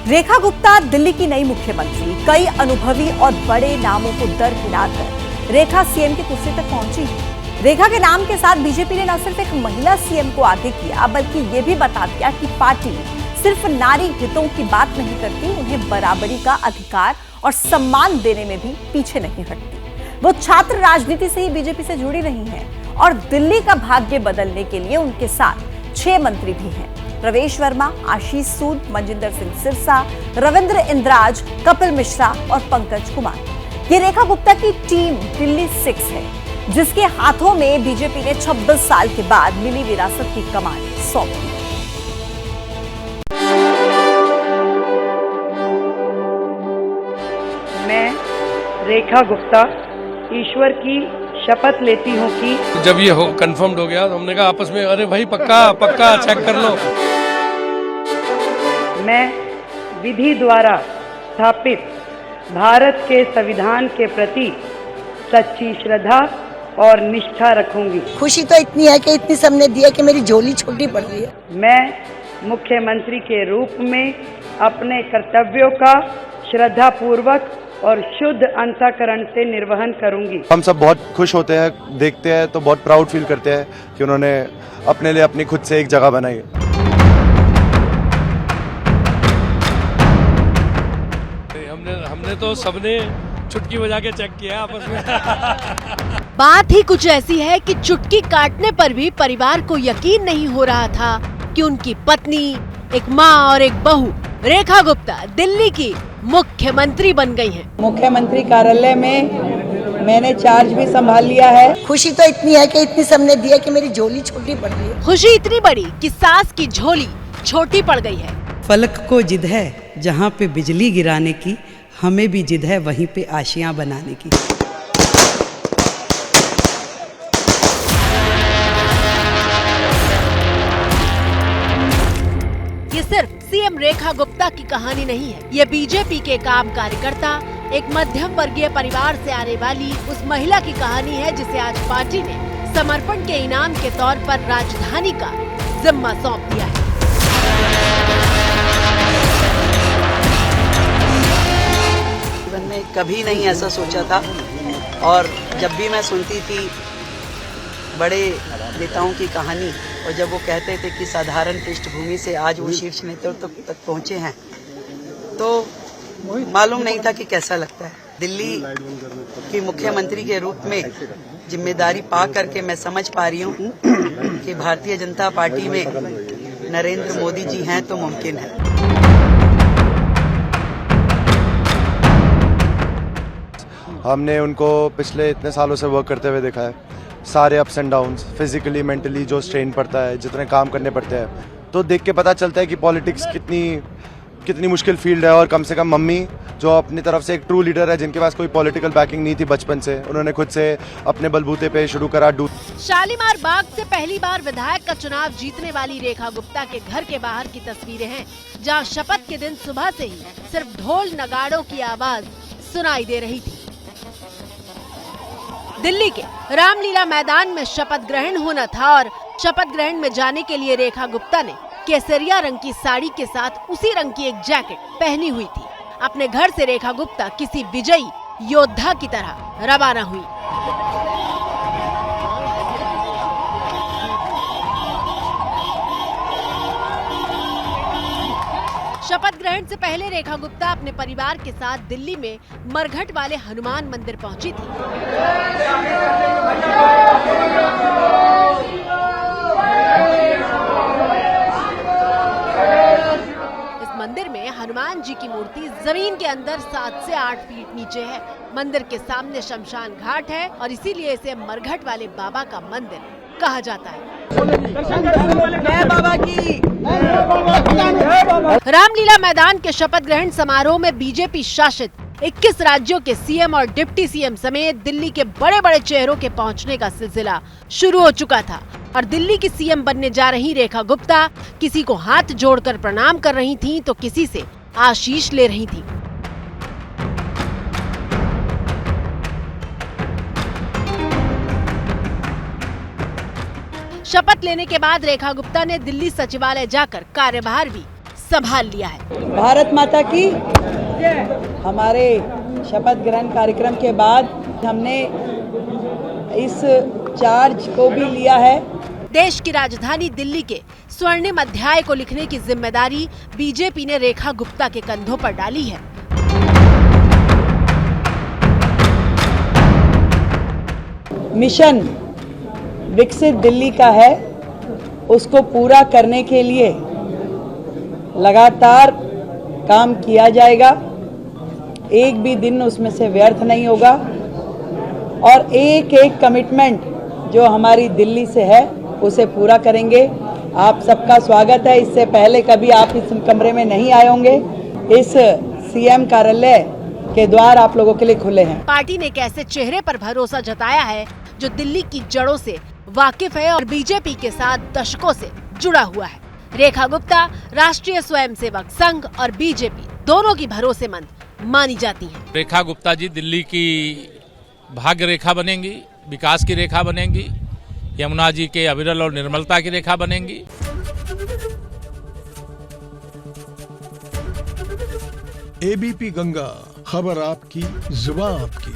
रेखा गुप्ता दिल्ली की नई मुख्यमंत्री। कई अनुभवी और बड़े नामों को दरकिनार रेखा सीएम की कुर्सी तक पहुंची है। रेखा के नाम के साथ बीजेपी ने न सिर्फ एक महिला सीएम को आगे किया, बल्कि ये भी बता दिया कि पार्टी सिर्फ नारी हितों की बात नहीं करती, उन्हें बराबरी का अधिकार और सम्मान देने में भी पीछे नहीं हटती। वो छात्र राजनीति से ही बीजेपी से जुड़ी रही हैं और दिल्ली का भाग्य बदलने के लिए उनके साथ 6 मंत्री भी हैं। प्रवेश वर्मा, आशीष सूद, मनजिंदर सिंह सिरसा, रविंद्र इंद्राज, कपिल मिश्रा और पंकज कुमार। ये रेखा गुप्ता की टीम दिल्ली 6 है, जिसके हाथों में बीजेपी ने 26 साल के बाद मिली विरासत की कमान सौंप दी। मैं रेखा गुप्ता ईश्वर की शपथ लेती हूँ कि जब ये कंफर्म्ड हो गया तो हमने कहा आपस में, अरे भाई पक्का चेक कर लो। मैं विधि द्वारा स्थापित भारत के संविधान के प्रति सच्ची श्रद्धा और निष्ठा रखूंगी। खुशी तो इतनी है कि इतनी सबने दी है कि मेरी झोली छोटी पड़ रही है। मैं मुख्यमंत्री के रूप में अपने कर्तव्यों का श्रद्धा पूर्वक और शुद्ध अंतःकरण से निर्वहन करूंगी। हम सब बहुत खुश होते हैं, देखते हैं तो बहुत प्राउड फील करते हैं कि उन्होंने अपने लिए अपनी खुद से एक जगह बनाई है। हमने तो सबने चुटकी बजा के चेक किया आपस में। बात ही कुछ ऐसी है कि चुटकी काटने पर भी परिवार को यकीन नहीं हो रहा था कि उनकी पत्नी, एक माँ और एक बहू रेखा गुप्ता दिल्ली की मुख्यमंत्री बन गई हैं। मुख्यमंत्री कार्यालय में मैंने चार्ज भी संभाल लिया है। खुशी तो इतनी है कि इतनी सबने दी है कि मेरी झोली छोटी पड़ रही है। खुशी इतनी बड़ी कि सास की झोली छोटी पड़ गई है। फलक को जिद है जहाँ पे बिजली गिराने की, हमें भी जिद है वहीं पे आशियां बनाने की। ये सिर्फ सीएम रेखा गुप्ता की कहानी नहीं है, ये बीजेपी के एक आम कार्यकर्ता, एक मध्यम वर्गीय परिवार से आने वाली उस महिला की कहानी है जिसे आज पार्टी ने समर्पण के इनाम के तौर पर राजधानी का जिम्मा सौंप दिया है। जीवन में कभी नहीं ऐसा सोचा था, और जब भी मैं सुनती थी बड़े नेताओं की कहानी और जब वो कहते थे कि साधारण पृष्ठभूमि से आज वो शीर्ष नेतृत्व तक पहुंचे हैं, तो मालूम नहीं था कि कैसा लगता है। दिल्ली की मुख्यमंत्री के रूप में जिम्मेदारी पा करके मैं समझ पा रही हूँ कि भारतीय जनता पार्टी में नरेंद्र मोदी जी हैं तो मुमकिन है। हमने उनको पिछले इतने सालों से वर्क करते हुए देखा है। सारे ups and downs, physically mentally जो स्ट्रेन पड़ता है, जितने काम करने पड़ते हैं, तो देख के पता चलता है कि पॉलिटिक्स कितनी मुश्किल फील्ड है। और कम से कम मम्मी जो अपनी तरफ से एक ट्रू लीडर है, जिनके पास कोई पॉलिटिकल बैकिंग नहीं थी बचपन से, उन्होंने खुद से अपने बलबूते पे शुरू करा। शालीमार बाग से पहली बार विधायक का चुनाव जीतने वाली रेखा गुप्ता के घर के बाहर की तस्वीरें हैं, जहाँ शपथ के दिन सुबह से ही सिर्फ ढोल नगाड़ों की आवाज सुनाई दे रही थी। दिल्ली के रामलीला मैदान में शपथ ग्रहण होना था और शपथ ग्रहण में जाने के लिए रेखा गुप्ता ने केसरिया रंग की साड़ी के साथ उसी रंग की एक जैकेट पहनी हुई थी। अपने घर से रेखा गुप्ता किसी विजयी योद्धा की तरह रवाना हुई। शपथ ग्रहण से पहले रेखा गुप्ता अपने परिवार के साथ दिल्ली में मरघट वाले हनुमान मंदिर पहुंची थी। इस मंदिर में हनुमान जी की मूर्ति जमीन के अंदर 7 से 8 फीट नीचे है। मंदिर के सामने शमशान घाट है और इसीलिए इसे मरघट वाले बाबा का मंदिर कहा जाता है। बाबा की रामलीला मैदान के शपथ ग्रहण समारोह में बीजेपी शासित 21 राज्यों के सीएम और डिप्टी सीएम समेत दिल्ली के बड़े बड़े चेहरों के पहुंचने का सिलसिला शुरू हो चुका था और दिल्ली की सीएम बनने जा रही रेखा गुप्ता किसी को हाथ जोड़कर प्रणाम कर रही थीं, तो किसी से आशीष ले रही थीं। शपथ लेने के बाद रेखा गुप्ता ने दिल्ली सचिवालय जाकर कार्यभार भी संभाल लिया है। भारत माता की हमारे शपथ ग्रहण कार्यक्रम के बाद हमने इस चार्ज को भी लिया है। देश की राजधानी दिल्ली के स्वर्णिम अध्याय को लिखने की जिम्मेदारी बीजेपी ने रेखा गुप्ता के कंधों पर डाली है। मिशन विकसित दिल्ली का है, उसको पूरा करने के लिए लगातार काम किया जाएगा, एक भी दिन उसमें से व्यर्थ नहीं होगा और एक एक कमिटमेंट जो हमारी दिल्ली से है उसे पूरा करेंगे। आप सबका स्वागत है। इससे पहले कभी आप इस कमरे में नहीं आए होंगे। इस सीएम कार्यालय के द्वार आप लोगों के लिए खुले हैं। पार्टी ने एक ऐसे चेहरे पर भरोसा जताया है जो दिल्ली की जड़ों से वाकिफ है और बीजेपी के साथ दशकों से जुड़ा हुआ है। रेखा गुप्ता राष्ट्रीय स्वयंसेवक संघ और बीजेपी दोनों की भरोसेमंद मानी जाती हैं। रेखा गुप्ता जी दिल्ली की भाग्य रेखा बनेंगी, विकास की रेखा बनेंगी, यमुना जी के अविरल और निर्मलता की रेखा बनेंगी। एबीपी गंगा, खबर आपकी, जुबान आपकी।